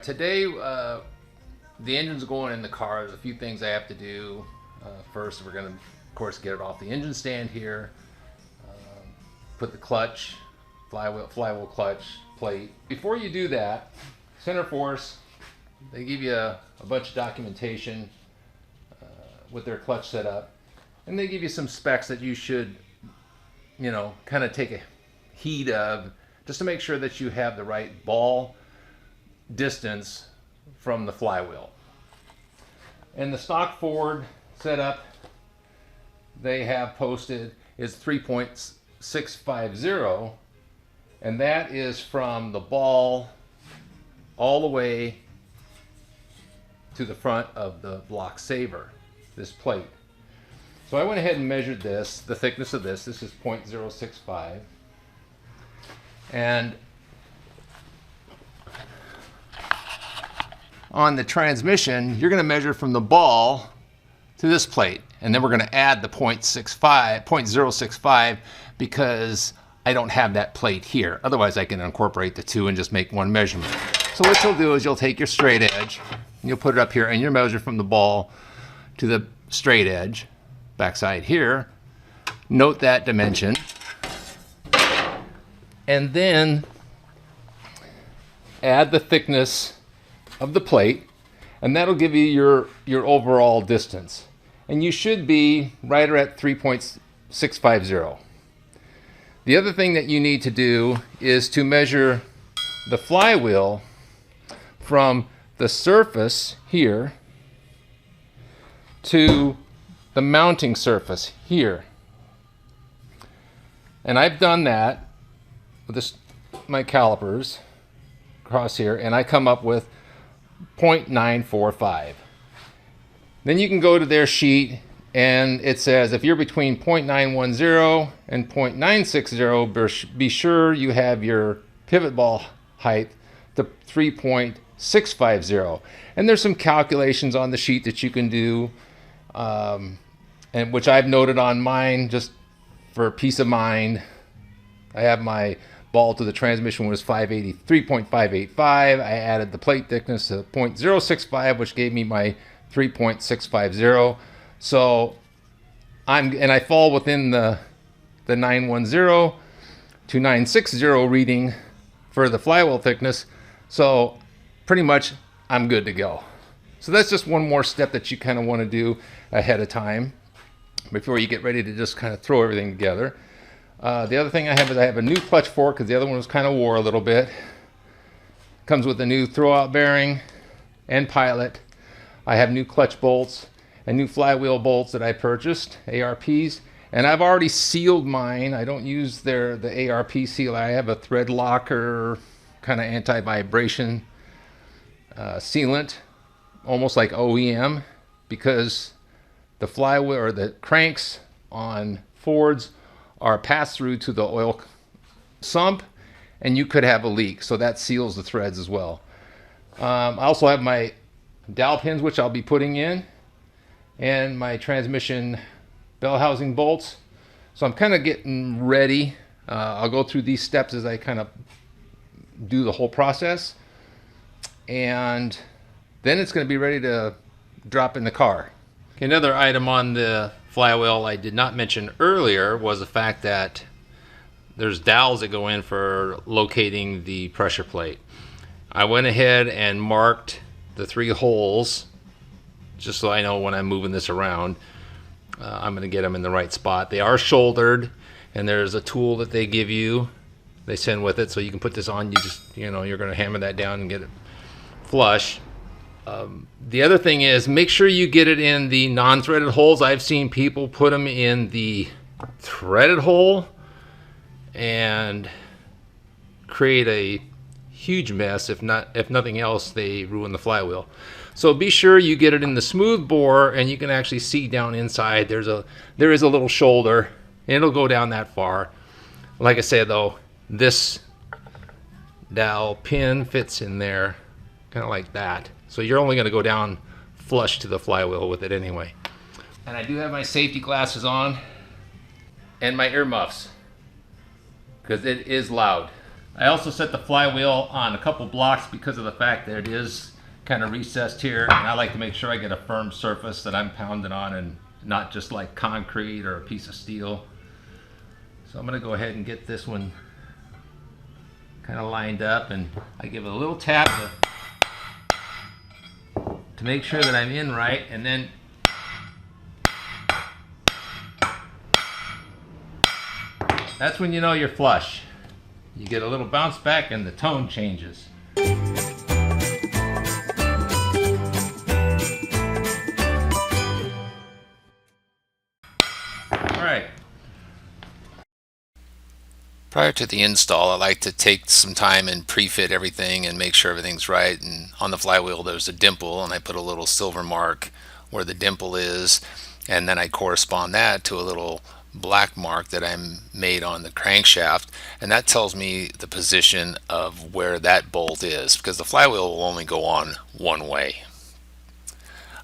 Today, the engine's going in the car. There's a few things I have to do. First, we're going to, of course, get it off the engine stand here. Put the clutch, flywheel clutch plate. Before you do that, Centerforce, they give you a bunch of documentation with their clutch setup, and they give you some specs that you should, kind of take a heed of, just to make sure that you have the right ball distance from the flywheel. And the stock Ford setup they have posted is 3.650, and that is from the ball all the way to the front of the block saver, this plate. So I went ahead and measured this, the thickness of this. This is 0.065, and on the transmission, you're going to measure from the ball to this plate, and then we're going to add the 0.065 because I don't have that plate here. Otherwise, I can incorporate the two and just make one measurement. So what you'll do is you'll take your straight edge, and you'll put it up here, and you'll measure from the ball to the straight edge, backside here. Note that dimension, and then add the thickness of the plate, and that'll give you your overall distance. And you should be right at 3.650. The other thing that you need to do is to measure the flywheel from the surface here to the mounting surface here. And I've done that with my calipers across here, and I come up with 0.945. Then you can go to their sheet, and it says if you're between 0.910 and 0.960, be sure you have your pivot ball height to 3.650. And there's some calculations on the sheet that you can do, and which I've noted on mine just for peace of mind. I have my ball to the transmission was 3.585. I added the plate thickness to 0.065, which gave me my 3.650. So I fall within the 910 to 960 reading for the flywheel thickness. So pretty much I'm good to go. So that's just one more step that you kind of want to do ahead of time before you get ready to just kind of throw everything together. The other thing I have is I have a new clutch fork because the other one was kind of wore a little bit. Comes with a new throwout bearing and pilot. I have new clutch bolts and new flywheel bolts that I purchased, ARPs, and I've already sealed mine. I don't use the ARP seal. I have a thread locker, kind of anti-vibration sealant, almost like OEM, because the flywheel or the cranks on Fords are passed through to the oil sump, and you could have a leak, so that seals the threads as well. I also have my dowel pins, which I'll be putting in, and my transmission bell housing bolts. So I'm kind of getting ready. I'll go through these steps as I kind of do the whole process, and then it's going to be ready to drop in the car. Another item on the flywheel I did not mention earlier was the fact that there's dowels that go in for locating the pressure plate. I went ahead and marked the 3 holes just so I know when I'm moving this around I'm going to get them in the right spot. They are shouldered, and there's a tool that they give you, they send with it, so you can put this on. You just, you're going to hammer that down and get it flush. The other thing is, make sure you get it in the non-threaded holes. I've seen people put them in the threaded hole and create a huge mess. If nothing else, they ruin the flywheel. So be sure you get it in the smooth bore, and you can actually see down inside. There is a little shoulder, and it'll go down that far. Like I said though, this dowel pin fits in there, kind of like that. So you're only going to go down flush to the flywheel with it anyway. And I do have my safety glasses on and my earmuffs because it is loud. I also set the flywheel on a couple blocks because of the fact that it is kind of recessed here, and I like to make sure I get a firm surface that I'm pounding on and not just like concrete or a piece of steel. So I'm going to go ahead and get this one kind of lined up, and I give it a little tap to make sure that I'm in right, and then that's when you know you're flush. You get a little bounce back and the tone changes. Alright. Prior to the install, I like to take some time and pre-fit everything and make sure everything's right. And on the flywheel there's a dimple, and I put a little silver mark where the dimple is, and then I correspond that to a little black mark that I made on the crankshaft, and that tells me the position of where that bolt is, because the flywheel will only go on one way.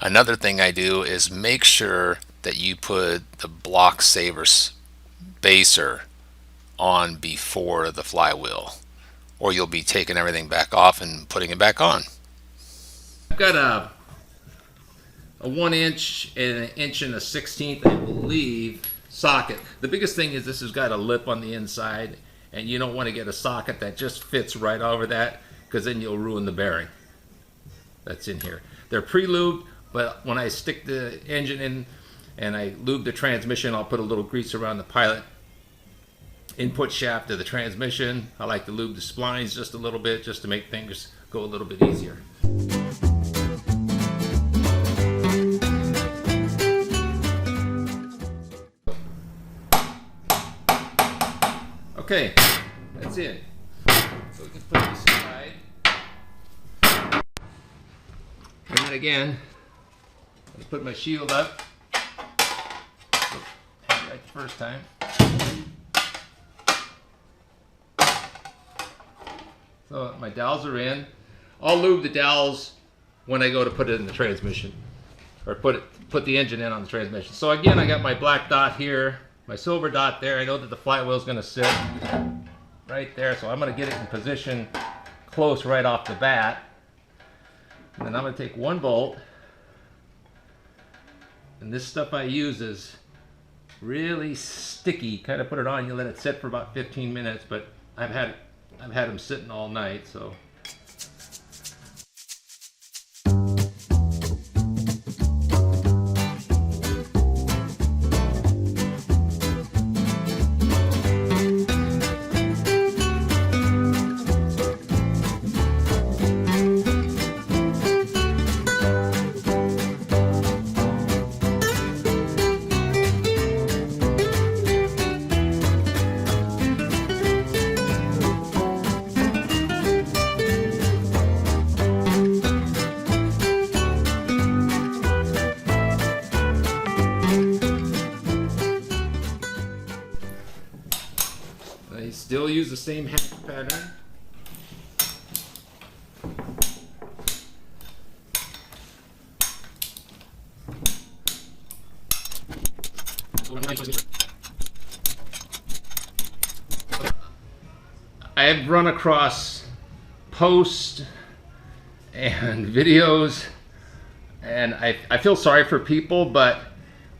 Another thing I do is make sure that you put the block saver spacer on before the flywheel, or you'll be taking everything back off and putting it back on. I've got a 1 inch and an 1/16, I believe, socket. The biggest thing is this has got a lip on the inside, and you don't want to get a socket that just fits right over that, because then you'll ruin the bearing that's in here. They're pre-lubed, but when I stick the engine in and I lube the transmission, I'll put a little grease around the pilot input shaft of the transmission. I like to lube the splines just a little bit, just to make things go a little bit easier. Okay, that's it. So we can put this aside. And then again, I put my shield up. Right the first time. So my dowels are in. I'll lube the dowels when I go to put it in the transmission, or put the engine in on the transmission. So again, I got my black dot here, my silver dot there. I know that the flywheel is going to sit right there, so I'm going to get it in position close right off the bat. And then I'm going to take one bolt, and this stuff I use is really sticky. Kind of put it on, you let it sit for about 15 minutes, but I've had them sitting all night, so. I still use the same hack pattern. I've run across posts and videos, and I feel sorry for people, but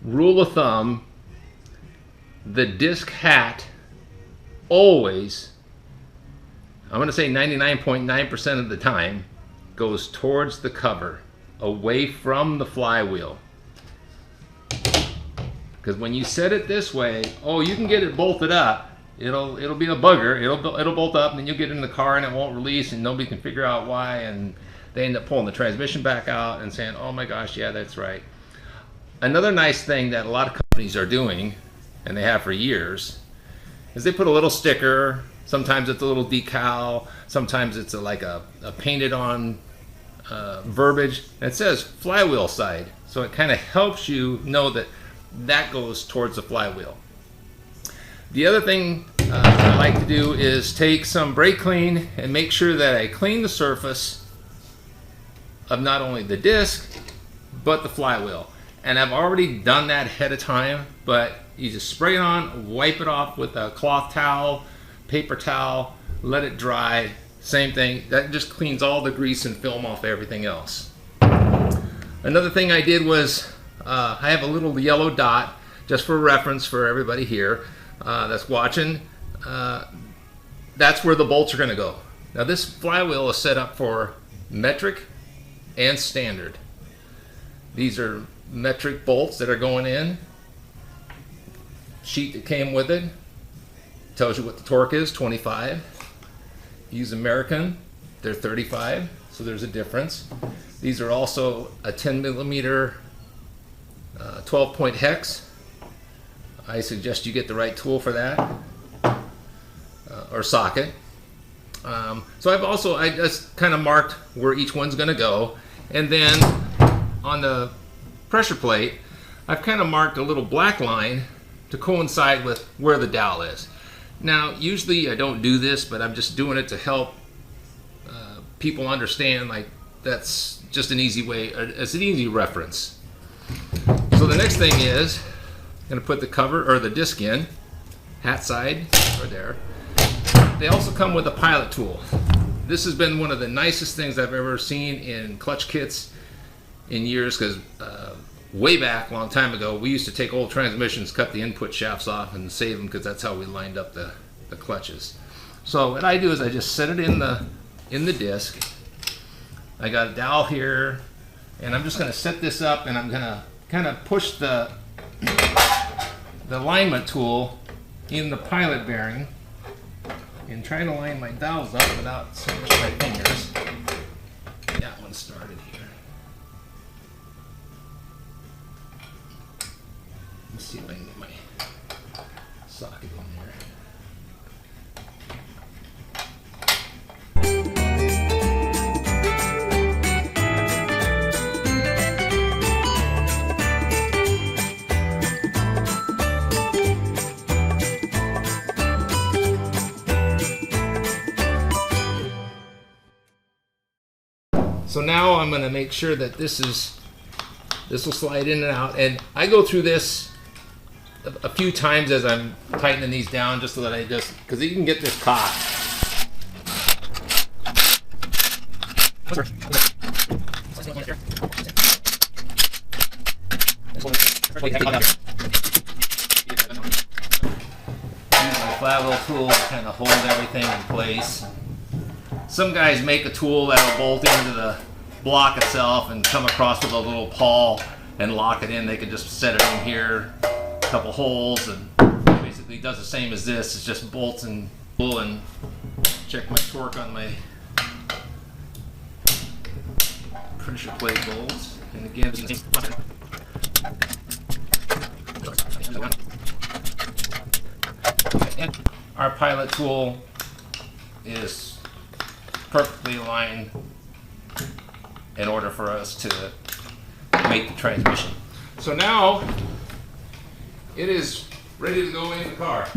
rule of thumb, the disc hat always, I'm going to say 99.9% of the time, goes towards the cover, away from the flywheel. Because when you set it this way, oh, you can get it bolted up. It'll be a bugger. It'll bolt up, and then you'll get in the car and it won't release, and nobody can figure out why, and they end up pulling the transmission back out and saying, oh my gosh, yeah, that's right. Another nice thing that a lot of companies are doing, and they have for years, is they put a little sticker. Sometimes it's a little decal, sometimes it's like a painted on verbiage, and it says flywheel side, so it kind of helps you know that that goes towards the flywheel. The other thing I like to do is take some brake clean and make sure that I clean the surface of not only the disc but the flywheel. And I've already done that ahead of time, but you just spray it on, wipe it off with a cloth towel, paper towel, let it dry. Same thing, that just cleans all the grease and film off everything else. Another thing I did was, I have a little yellow dot, just for reference for everybody here that's watching. That's where the bolts are gonna go. Now this flywheel is set up for metric and standard. These are metric bolts that are going in. Sheet that came with it tells you what the torque is, 25. Use American, they're 35, so there's a difference. These are also a 10 millimeter 12-point hex. I suggest you get the right tool for that, or socket. So I just kind of marked where each one's going to go, and then on the pressure plate, I've kind of marked a little black line to coincide with where the dowel is. Now, usually I don't do this, but I'm just doing it to help people understand, like, that's just an easy way, it's an easy reference. So the next thing is, I'm going to put the cover, or the disc in, hat side, or there. They also come with a pilot tool. This has been one of the nicest things I've ever seen in clutch kits in years, because way back, a long time ago, we used to take old transmissions, cut the input shafts off, and save them, because that's how we lined up the clutches. So what I do is I just set it in the disc. I got a dowel here, and I'm just going to set this up, and I'm going to kind of push the alignment tool in the pilot bearing and try to line my dowels up without smashing my fingers. Got one started here. Let's see if I can get my socket in there. So now I'm going to make sure that this will slide in and out, and I go through this a few times as I'm tightening these down, just so that because you can get this caught. Use my flywheel tool to kind of hold everything in place. Some guys make a tool that'll bolt into the block itself and come across with a little pawl and lock it in. They can just set it in here, a couple holes, and basically does the same as this. It's just bolts and pull, and check my torque on my pressure plate bolts. And again, and our pilot tool is perfectly aligned in order for us to make the transmission. So now it is ready to go in the car.